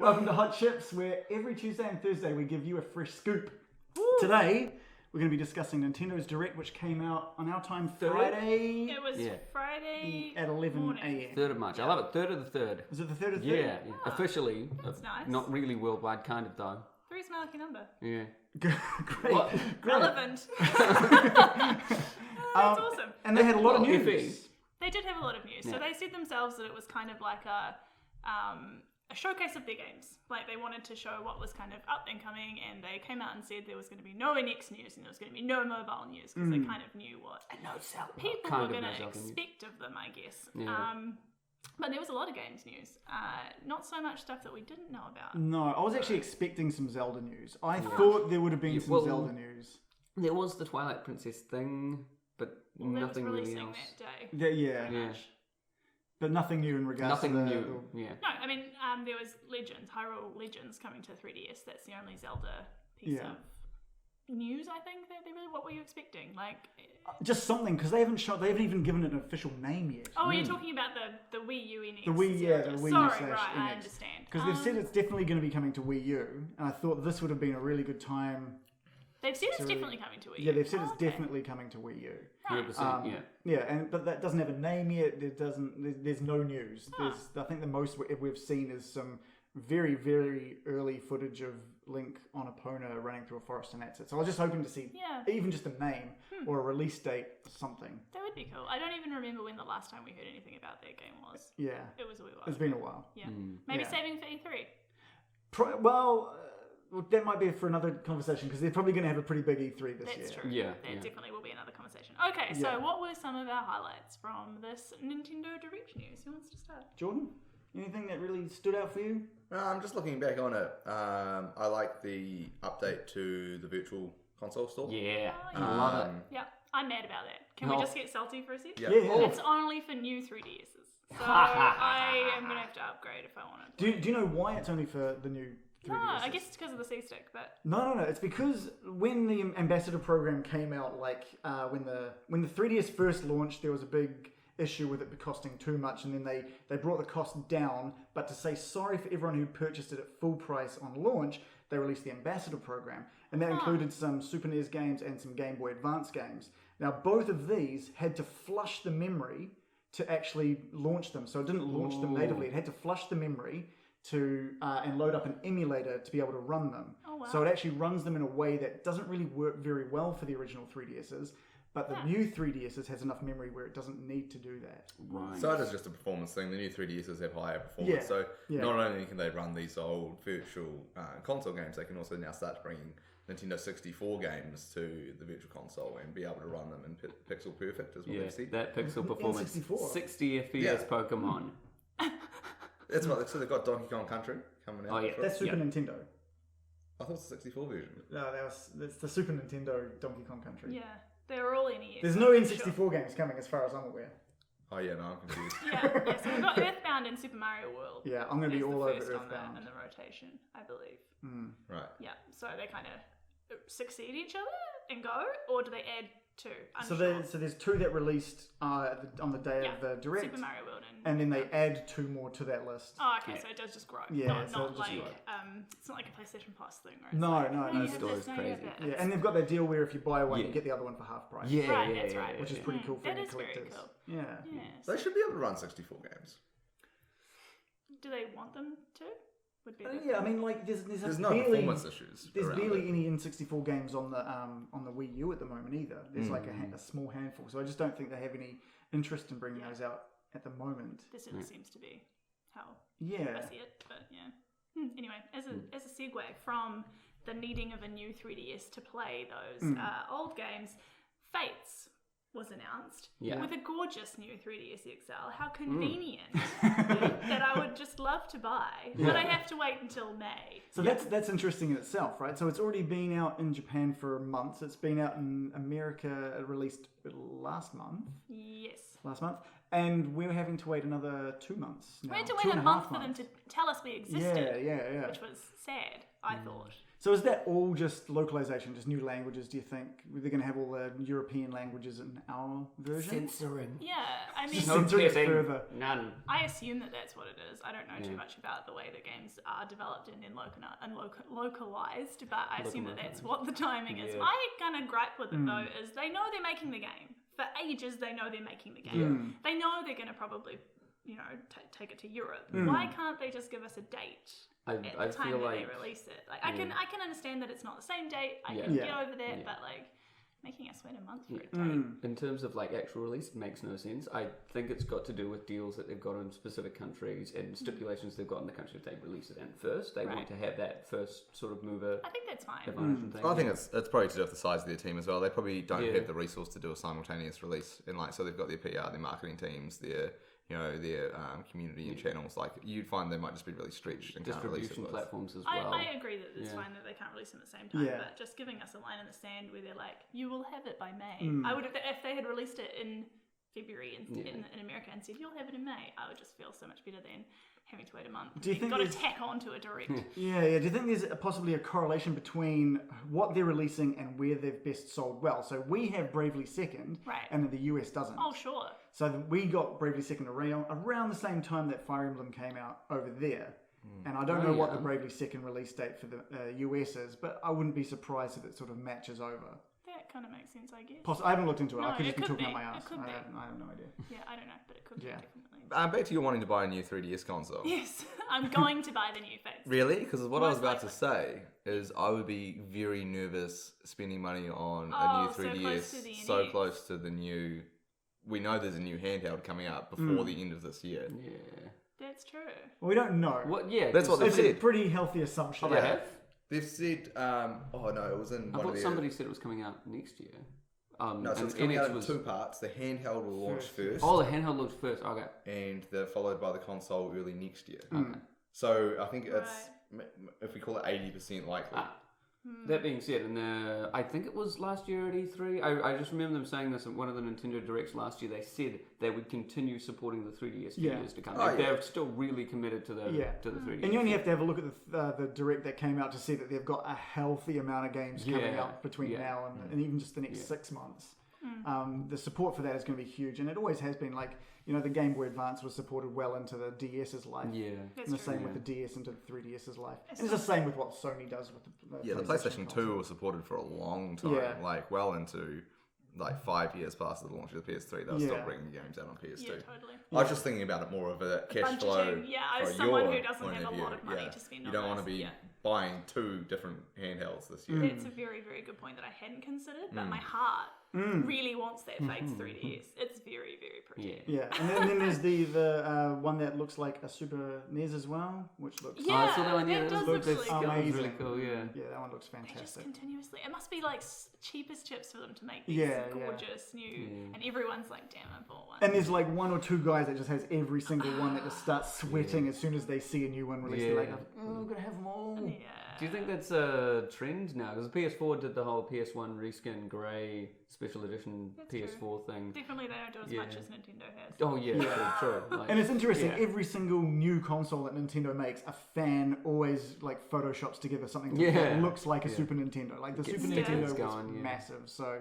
Welcome to Hot Chips, where every Tuesday and Thursday we give you a fresh scoop. Woo. Today, we're going to be discussing Nintendo's Direct, which came out on our time Friday. It was Friday at 11 a.m. 3rd of March. I love it. 3rd of the 3rd. Was it the 3rd of the 3rd? Yeah. Officially. That's nice. Not really worldwide, kind of, though. 3's my lucky number. Yeah. Great. Relevant. That's awesome. And they had a lot of news. They did have a lot of news. So they said themselves that it was kind of like a showcase of their games. Like they wanted to show what was kind of up and coming, and they came out and said there was going to be no NX news and there was going to be no mobile news because they kind of knew what people were going to expect of them, I guess. Yeah. But there was a lot of games news. Not so much stuff that we didn't know about. No, I was actually expecting some Zelda news. I thought there would have been some Zelda news. There was the Twilight Princess thing, but nothing really else. That day. Yeah. But nothing new in regards to Nothing new. Yeah. No, I mean, there was Hyrule Legends coming to 3DS. That's the only Zelda piece of news, I think. What were you expecting? Like, just something, because they haven't even given it an official name yet. Oh, you're talking about the Wii U NX. The Wii, the Wii U Sorry, right, NX. I understand. Because they've said it's definitely going to be coming to Wii U, and I thought this would have been a really good time. They've said it's definitely coming to Wii U. Yeah, they've said it's definitely coming to Wii U. Right. But that doesn't have a name yet. There's no news. I think the most we've seen is some very, very early footage of Link on Epona running through a forest, and that's it. So I was just hoping to see even just a name or a release date or something. That would be cool. I don't even remember when the last time we heard anything about that game was. Yeah. It was a wee while. It's been a while. Yeah. Maybe saving for E3. Well, that might be for another conversation because they're probably going to have a pretty big E3 this year. That's true. Yeah. There definitely will be another conversation. Okay, so what were some of our highlights from this Nintendo Direct news? Who wants to start? Jordan? Anything that really stood out for you? I'm just looking back on it. I like the update to the Virtual Console store. Yeah. Oh, I love it. Yeah, I'm mad about that. Can we just get salty for a sec? Yeah. It's only for new 3DSs. So I am going to have to upgrade if I want it. Do you know why it's only for the new 3DSs? No, I guess it's because of the C-Stick, but... No. It's because when the Ambassador program came out, like when the 3DS first launched, there was a big issue with it costing too much, and then they brought the cost down, but to say sorry for everyone who purchased it at full price on launch, they released the Ambassador program, and that included some Super NES games and some Game Boy Advance games. Now both of these had to flush the memory to actually launch them, so it didn't launch them natively. It had to flush the memory to and load up an emulator to be able to run them. Oh, wow. So it actually runs them in a way that doesn't really work very well for the original 3DSs, but the new 3DSs has enough memory where it doesn't need to do that. Right. So it is just a performance thing. The new 3DSs have higher performance. So not only can they run these old virtual console games, they can also now start bringing Nintendo 64 games to the Virtual Console and be able to run them in pixel perfect as well. Yeah, that pixel performance. 64. 60 FPS Pokemon. That's what. So they've got Donkey Kong Country coming out. Oh, yeah. That's Super Nintendo. I thought it was the 64 version. No, that's the Super Nintendo Donkey Kong Country. Yeah, they were all NES. There's no N64 games coming as far as I'm aware. Oh yeah, no, I'm confused. Yeah, so we've got Earthbound and Super Mario World. Yeah, I'm going to be all over first Earthbound. in the rotation, I believe. Right. Yeah, so they kind of succeed each other and go, or do they add two? So there's two that released on the day of the Direct. Super Mario World and then they add two more to that list. Oh, okay, so it does just grow. Yeah, not like it's not like a PlayStation Plus thing, right? No, it's always crazy. Yeah, and they've got that deal where if you buy one, you get the other one for half price. Yeah, that's right. Which is pretty cool for that any is very collectors. cool. Yeah. They should be able to run 64 games. Do they want them to? Would be I mean, like there's no barely, performance issues. There's barely any N64 games on the Wii U at the moment either. There's like a small handful, so I just don't think they have any interest in bringing those out at the moment. This certainly seems to be how I see it, but Anyway, as a segue from the needing of a new 3DS to play those old games, Fates was announced with a gorgeous new 3DS XL. How convenient that I would just love to buy, but I have to wait until May. So that's interesting in itself, right? So it's already been out in Japan for months. It's been out in America, released last month. Yes. Last month. And we're having to wait another 2 months now. We had to wait a month for them to tell us we existed. Yeah. Which was sad, I thought. So is that all just localization, just new languages? Do you think they're going to have all the European languages in our version? Censoring. Yeah, I mean, Just censoring it testing. further. None. I assume that that's what it is. I don't know too much about the way that games are developed and then localized, but I assume that that's what the timing is. My kind of gripe with it though is they know they're making the game. For ages, they know they're making the game. They know they're going to probably, take it to Europe. Why can't they just give us a date? At the time that they release it, I can understand that it's not the same date. I can get over that, but making us wait a month for a date. In terms of actual release, it makes no sense. I think it's got to do with deals that they've got in specific countries and stipulations they've got in the country if they release it in first. They want to have that first sort of mover. I think that's fine. Thing. I think it's probably to do with the size of their team as well. They probably don't have the resource to do a simultaneous release, and so they've got their PR, their marketing teams, their community and channels. You'd find they might just be really stretched and can't release it. Distribution platforms as well. I agree that it's fine that they can't release them at the same time, but just giving us a line in the sand where they're like, you will have it by May. I would have, if they had released it in February in America and said you'll have it in May, I would just feel so much better than having to wait a month. Do you think got to tack on to a direct? Do you think there's possibly a correlation between what they're releasing and where they've best sold well? So we have Bravely Second, and the US doesn't. Oh, sure. So we got Bravely Second around the same time that Fire Emblem came out over there. And I don't know what the Bravely Second release date for the US is, but I wouldn't be surprised if it sort of matches over. That kind of makes sense, I guess. I haven't looked into it. No, I could just be talking be. out my ass. It could be. I have no idea. Yeah, I don't know, but it could be, definitely. Back to you wanting to buy a new 3DS console. Yes, I'm going to buy the new face. Really? Because what I was about likely. to say is I would be very nervous spending money on a new 3DS so close to the new... We know there's a new handheld coming out before the end of this year. Yeah. That's true. Well, we don't know. What? Yeah. That's what they've It's a said. pretty healthy assumption. Oh, they have? They've said... it was in I one thought of the... somebody said it was coming out next year. No, so it's coming out in two parts. The handheld will launch first. Oh, the handheld launched first. Okay. And they're followed by the console early next year. Okay. So I think it's, if we call it 80% likely. That being said, I think it was last year at E3, I just remember them saying this at one of the Nintendo Directs last year. They said they would continue supporting the 3DS for years to come. They're still really committed to the 3DS. And you only have to have a look at the Direct that came out to see that they've got a healthy amount of games coming out between now and even just the next 6 months. The support for that is going to be huge, and it always has been. The Game Boy Advance was supported well into the DS's life. Yeah. And the same with the DS into the 3DS's life. And it's the same with what Sony does with the the PlayStation 2 was supported for a long time. Well into 5 years past the launch of the PS3. They were still bringing games out on PS2. Yeah, totally. I was just thinking about it more of a cash flow. As someone who doesn't have a lot of money to spend on You don't want to this, be buying 2 different handhelds this year. That's a very, very good point that I hadn't considered, but my heart really wants that Fates 3DS. It's very, very pretty. Yeah, and then there's the one that looks like a Super NES as well, which looks Yeah, I saw that one. Yeah, that does looks look really cool. amazing. really cool. Yeah. Yeah, that one looks They just fantastic. continuously. It must be cheap as chips for them to make these gorgeous new, and everyone's like, "Damn, I bought one." And there's 1 or 2 guys that just has every single one that just starts sweating as soon as they see a new one released. They're like, I'm gonna have them all. Yeah. Do you think that's a trend now? Because the PS4 did the whole PS1 reskin grey special edition PS4 thing. Definitely, they don't do as much as Nintendo has. Oh yeah, true. And it's interesting. Every single new console that Nintendo makes, a fan always photoshops together something that looks like a Super Nintendo. The Super Nintendo was going, massive, so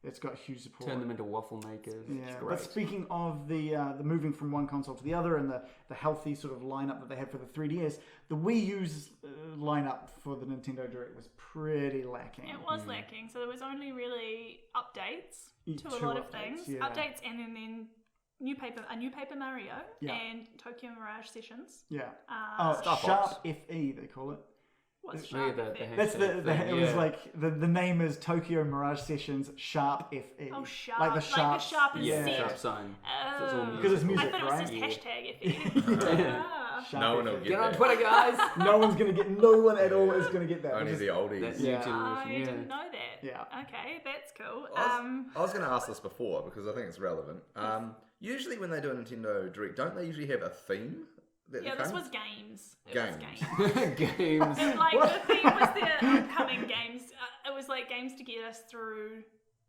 it's got huge support. Turn them into waffle makers. Yeah, It's great. but speaking of the moving from one console to the other and the healthy sort of lineup that they had for the 3DS, the Wii U's lineup for the Nintendo Direct was pretty lacking. It was lacking, so there was only really updates to a 2 lot of updates, things. Updates and then a New Paper Mario and Tokyo Mirage Sessions. Yeah. Star Sharp Fox. FE, they call it. What's Yeah, Sharp the Effect? That's thing, it was the name is Tokyo Mirage Sessions Sharp FE. Oh, Sharp. Like the sharp. Sharp is yeah. Z. Sharp sign. So it's all Because it's music, I thought it was right? just hashtag FE. Sharp No one FE. will get Get on that. Twitter, guys. No one at all is gonna get that. Only Which is- the oldies. That's Yeah. new generation. I Yeah. didn't know that. Yeah. Okay, that's cool. I was going to ask this before because I think it's relevant. Usually when they do a Nintendo Direct, don't they usually have a theme? That Yeah, they this come? was games. It Games. was games. Games. The theme was the upcoming games. It was games to get us through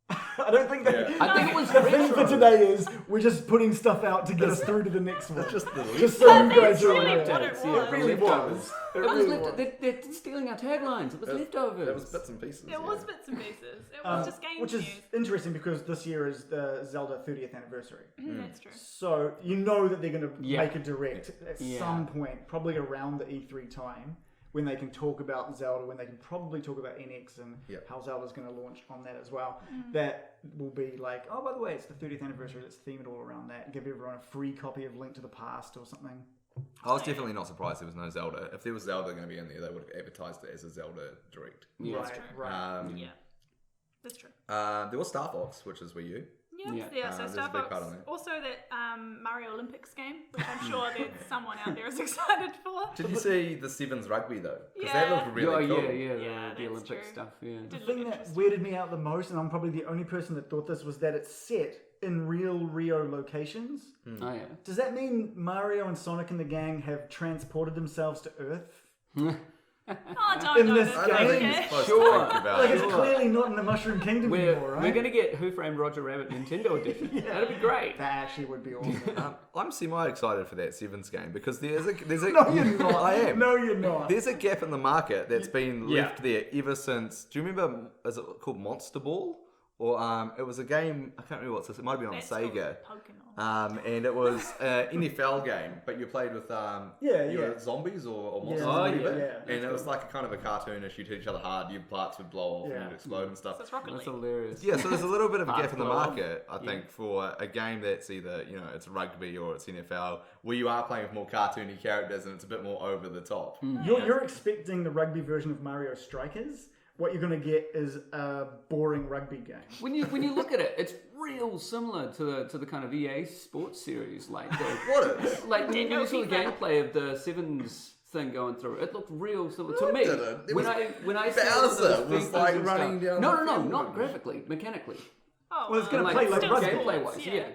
I don't think they. I think it was The thing for retro. today is we're just putting stuff out to get us through to the next one. It's just the Just so you That's guys are really aware. what it Yeah, was. It really was. It It was really was. they're stealing our taglines. It was leftovers. There was bits and pieces. It was bits and pieces. It was just game Which news. is interesting because this year is the Zelda 30th anniversary. That's true. So you know that they're going to Yeah. make a direct at Yeah. some point, probably around the E3 time, when they can talk about Zelda, when they can probably talk about NX and Yep. how Zelda's going to launch on that as well. That will be like, oh, by the way, it's the 30th anniversary. Let's theme it all around that. Give everyone a free copy of Link to the Past or something. I was definitely not surprised there was no Zelda. If there was Zelda going to be in there, they would have advertised it as a Zelda Direct. Yeah, right, true. right. Yeah, that's true. There was Star Fox, which is Wii U. Yeah, so there's a Star big part Fox. on there. Also that Mario Olympics game, which I'm sure there's someone out there is excited for. Did you see the Sevens rugby though? Because Yeah. that looked really cool. Yeah, Yeah, the that's Olympic true. stuff. Yeah. Did The look thing that interesting. weirded me out the most, and I'm probably the only person that thought this, was that it's set in real Rio locations. Oh yeah. Does that mean Mario and Sonic and the gang have transported themselves to Earth? Oh, don't In know this this I don't think game. you're game. supposed Sure. to think about Like, it. it's clearly not in the Mushroom Kingdom anymore, right? We're going to get Who Framed Roger Rabbit Nintendo Edition. That'd be great. That actually would be awesome. I'm semi-excited for that Sevens game because there's a No, you're not. I am. No, you're not. There's a gap in the market that's been Yeah. left there ever since. Do you remember? Is it called Monster Ball? Or it was a game. I can't remember what's this. It might be on That's Sega. called Pokemon. And it was an NFL game, but you played with you were zombies or monsters. Yeah. or Oh, whatever. yeah. And it was like a kind of a cartonish. You'd hit each other hard, your parts would blow off Yeah. and you'd explode and stuff. So it's Rocket That's League. hilarious. Yeah, so there's a little bit of a gap in the Blow off. market, I think, for a game that's either, it's rugby or it's NFL, where you are playing with more cartoony characters and it's a bit more over the top. You're expecting the rugby version of Mario Strikers. What you're going to get is a boring rugby game. When you look at it, it's real similar to the kind of EA sports series. Like What is? when you Nintendo saw the FIFA. gameplay of the Sevens thing going through, it looked real similar to me. didn't. It When was I see all Bowser those was, features like, and running stuff. down No, the field. not graphically, mechanically. Oh, Well, it's gonna Like, play like still rugby. gameplay sports, wise, yeah. yeah.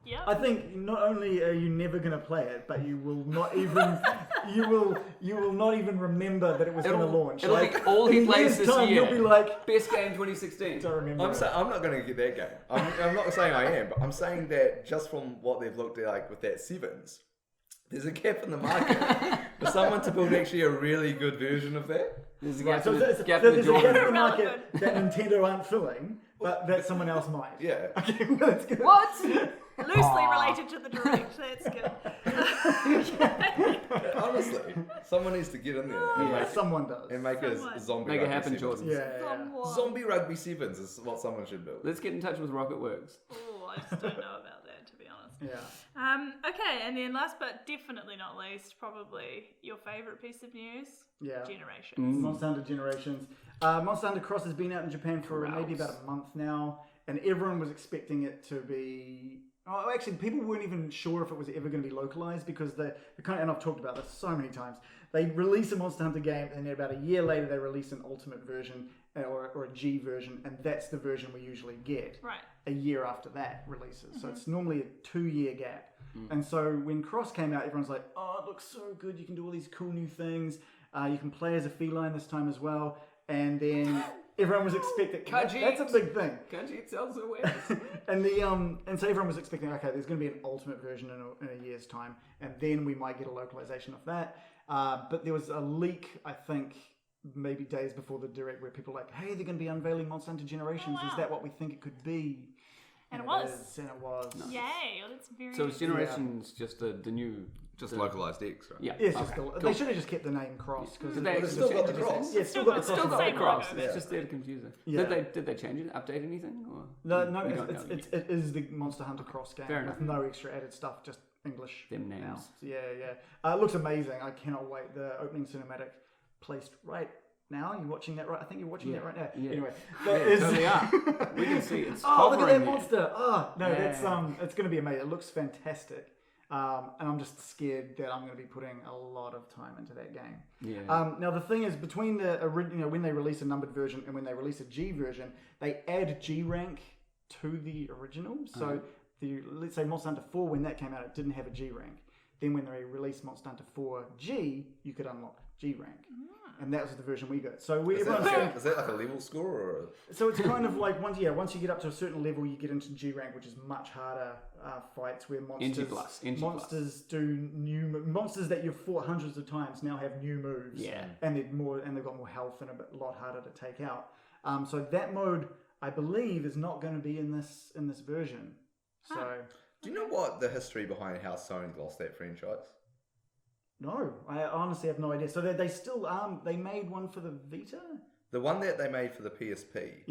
Yep. I think not only are you never going to play it, but you will not even you will not even remember that it was going to launch. It'll Like, be all he in a plays year's this time, year. You'll be like, Best game 2016. don't remember. I'm it. saying I'm not going to get that game. I'm not saying I am, but I'm saying that just from what they've looked at, like with that Sevens, there's a gap in the market for someone to build actually a really good version of that. There's a Right, gap so in there's the a gap gap in the in the genre. market that Nintendo aren't filling, but that someone else might. Yeah. Okay, well, that's good. What? Loosely related to the direct. That's good. Honestly, someone needs to get in there and Yeah, make, someone does. and make Someone. a zombie Make it rugby happen, sevens. Jordan. Yeah. Zombie rugby sevens is what someone should build. Let's get in touch with Rocketworks. Oh, I just don't know about that, to be honest. Yeah. Okay, and then last but definitely not least, probably your favourite piece of news, Yeah. Generations. Monster Hunter Generations. Monster Hunter Cross has been out in Japan for maybe about a month now, and everyone was expecting it to be. Oh, actually, people weren't even sure if it was ever going to be localized because the kind of, and I've talked about this so many times. They release a Monster Hunter game, and then about a year later, they release an Ultimate version or a G version, and that's the version we usually get. Right. A year after that releases. So it's normally a 2-year gap. And so when Cross came out, everyone's like, oh, it looks so good. You can do all these cool new things. You can play as a feline this time as well. And then everyone was expecting... Khajiit. That's a big thing. Kanji sells so well. And so everyone was expecting, okay, there's going to be an Ultimate version in a year's time. And then we might get a localization of that. But there was a leak, I think, maybe days before the Direct where people were like, hey, they're going to be unveiling Monster Hunter Generations. Oh, wow. Is that what we think it could be? And it was. And it was. Yay, well, that's very So is Generations just the new... Just localized X, right? Yeah. Yeah, it's okay, just cool. they should have just kept the name Cross because Did they- But it's still got the cross. yeah, it's still got the Still cross. got the inside. same Cross. logo. It's just there to confuse it. Yeah. Did they change it? Update anything? Or No, we don't know it is the Monster Hunter Cross game Fair with enough. no extra added stuff, just English. Them names. now. Yeah. It looks amazing. I cannot wait. The opening cinematic placed right now. You watching that right? I think you're watching Yeah. that right now. Yeah. Anyway, Yeah, that is. totally are. We can see it. It's Oh, look at that hovering there. monster! Oh no, Yeah. that's it's going to be amazing. It looks fantastic. And I'm just scared that I'm going to be putting a lot of time into that game. Yeah. Now the thing is, between the when they release a numbered version and when they release a G version, they add G rank to the original. So let's say Monster Hunter 4, when that came out, it didn't have a G rank. then when they released Monster Hunter 4G, you could unlock G rank. And that was the version we got. So is that like a level score or? So it's kind of like once you get up to a certain level, you get into G rank, which is much harder fights where monsters do monsters that you've fought hundreds of times now have new moves. Yeah, and they've got more health and a lot harder to take out. So that mode, I believe, is not going to be in this version. So do you know what the history behind how Sony lost that franchise? No, I honestly have no idea. So they still they made one for the Vita? The one that they made for the PSP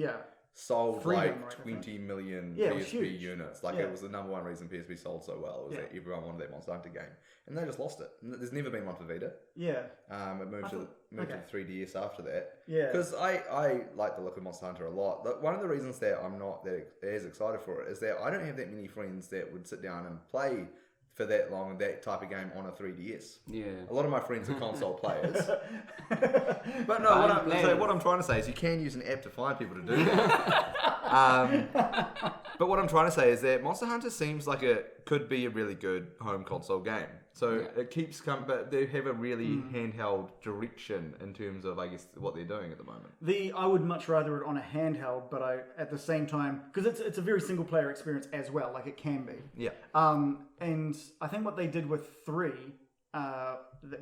sold Freedom, like right, 20 million it was PSP huge. Units. Like it was the number one reason PSP sold so well was that everyone wanted that Monster Hunter game. And they just lost it. There's never been one for Vita. Yeah. It moved to the 3DS after that. Yeah. Because I like the look of Monster Hunter a lot. But one of the reasons that I'm not that as excited for it is that I don't have that many friends that would sit down and play for that long that type of game on a 3DS. Yeah. A lot of my friends are console players. But no, what I'm trying to say is you can use an app to find people to do that. But what I'm trying to say is that Monster Hunter seems like it could be a really good home console game. So it keeps coming, but they have a really handheld direction in terms of, I guess, what they're doing at the moment. I would much rather it on a handheld, but at the same time, because it's a very single player experience as well, like it can be. Yeah. And I think what they did with 3,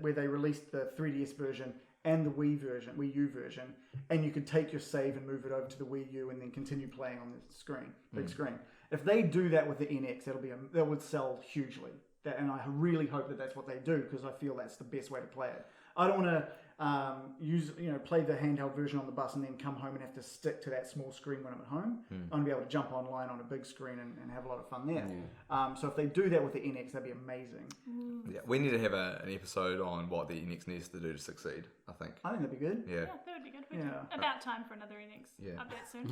where they released the 3DS version and the Wii U version, and you could take your save and move it over to the Wii U and then continue playing on the big screen. If they do that with the NX, that would sell hugely. And I really hope that that's what they do, because I feel that's the best way to play it. I don't want to play the handheld version on the bus and then come home and have to stick to that small screen when I'm at home. I want to be able to jump online on a big screen and have a lot of fun there. So if they do that with the NX, that'd be amazing. Yeah, we need to have an episode on what the NX needs to do to succeed, I think. I think that'd be good. Yeah, that would be good. Yeah. About time for another NX update soon.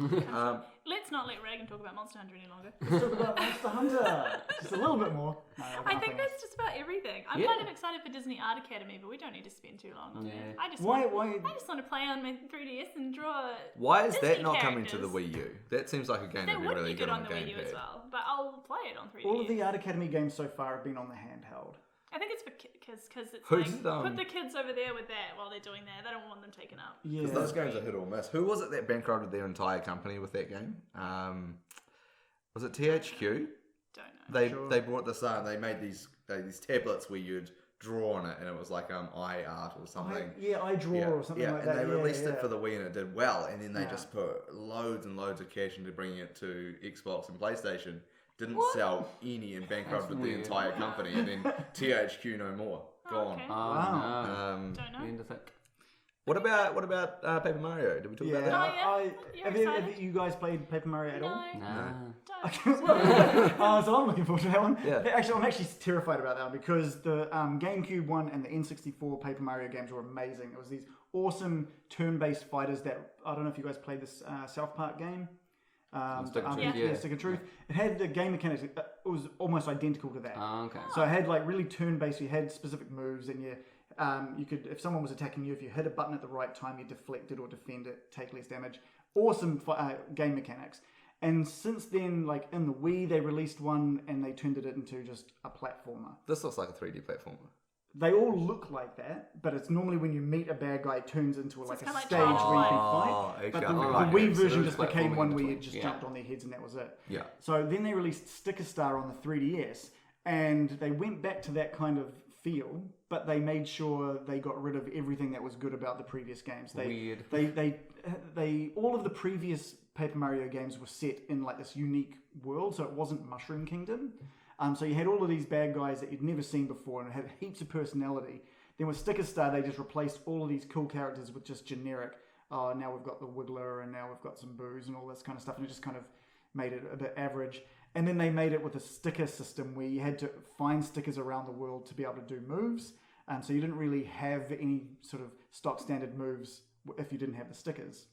Let's not let Reagan talk about Monster Hunter any longer. Let's talk about Monster Hunter. Just a little bit more. No, I think that's just about everything. I'm kind of excited for Disney Art Academy, but we don't need to spend too long on that. I just want to play on my 3DS and draw. Why is Disney that not characters. coming to the Wii U? That seems like a game that'd be really good on the Wii U gamepad. as well, but I'll play it on 3DS. All of the Art Academy games so far have been on the handheld. I think it's for kids, because it's Who's, like, put the kids over there with that while they're doing that. They don't want them taken up. Yeah. Because those games are hit or miss. Who was it that bankrupted their entire company with that game? Was it THQ? Don't know. They brought this out. They made these tablets where you'd draw on it, and it was like iArt or something. iDraw or something like that. And they released it for the Wii, and it did well. And then they just put loads and loads of cash into bringing it to Xbox and PlayStation. Didn't sell any and bankrupted the entire company, and then THQ no more. Gone. Okay. Wow. Don't know. End of it. What about Paper Mario? Did we talk about that? Have you guys played Paper Mario at all? No. So I'm looking forward to that one. Yeah. I'm actually terrified about that one, because the GameCube one and the N64 Paper Mario games were amazing. It was these awesome turn-based fighters that, I don't know if you guys played this South Park game. Stick of Truth. It had the game mechanics. It was almost identical to that. Okay. So it had like really turn-based. You had specific moves, and you could, if someone was attacking you, if you hit a button at the right time, you deflect it or defend it, take less damage. Awesome game mechanics. And since then, like in the Wii, they released one and they turned it into just a platformer. This looks like a 3D platformer. They all look like that, but it's normally when you meet a bad guy, it turns into like a stage where you can fight. Okay. But the Wii version just became one where you just jumped on their heads and that was it. Yeah. So then they released Sticker Star on the 3DS, and they went back to that kind of feel, but they made sure they got rid of everything that was good about the previous games. Weird. They all of the previous Paper Mario games were set in like this unique world, so it wasn't Mushroom Kingdom. So you had all of these bad guys that you'd never seen before, and it had heaps of personality. Then with Sticker Star, they just replaced all of these cool characters with just generic, now we've got the Wiggler, and now we've got some Boos and all this kind of stuff, and it just kind of made it a bit average. And then they made it with a sticker system where you had to find stickers around the world to be able to do moves. So you didn't really have any sort of stock standard moves if you didn't have the stickers.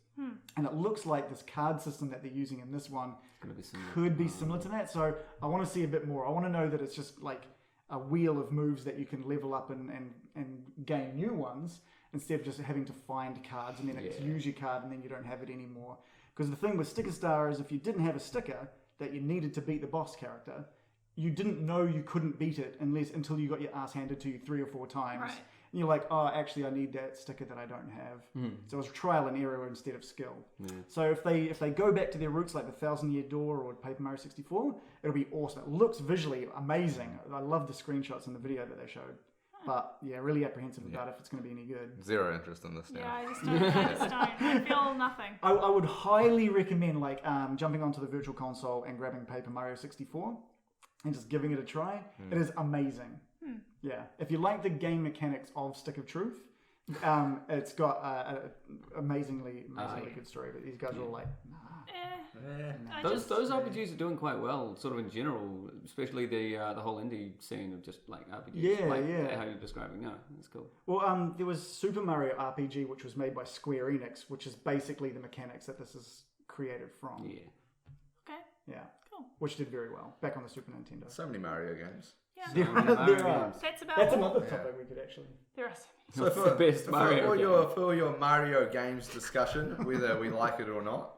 And it looks like this card system that they're using in this one could be similar to that. So I want to see a bit more. I want to know that it's just like a wheel of moves that you can level up and gain new ones, instead of just having to find cards and then use your card and then you don't have it anymore. Because the thing with Sticker Star is if you didn't have a sticker that you needed to beat the boss character, you didn't know you couldn't beat it until you got your ass handed to you 3 or 4 times. Right. And you're like, oh, actually, I need that sticker that I don't have. So it was trial and error instead of skill. Yeah. So if they go back to their roots like the 1,000-Year Door or Paper Mario 64, it'll be awesome. It looks visually amazing. I love the screenshots in the video that they showed. But yeah, really apprehensive about if it's going to be any good. Zero interest in this now. Yeah, I just don't. I feel nothing. I would highly recommend jumping onto the Virtual Console and grabbing Paper Mario 64 and just giving it a try. It is amazing. Yeah, if you like the game mechanics of Stick of Truth, it's got an amazingly good story. But these guys are all like, Those RPGs are doing quite well, sort of in general, especially the whole indie scene of just like RPGs. Yeah. How you're describing, no, that's cool. Well, there was Super Mario RPG, which was made by Square Enix, which is basically the mechanics that this is created from. Yeah. Okay. Yeah. Cool. Which did very well back on the Super Nintendo. So many Mario games. Yeah. There are. That's another topic we could actually. There are so many. So the best Mario for your Mario games discussion, whether we like it or not,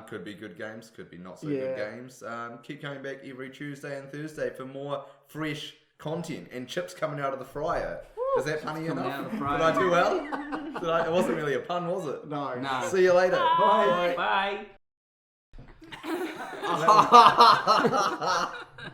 could be good games, could be not so good games. Keep coming back every Tuesday and Thursday for more fresh content and chips coming out of the fryer. Woo, is that funny enough? Did I do well? It wasn't really a pun, was it? No. See you later. Bye. Bye. Bye.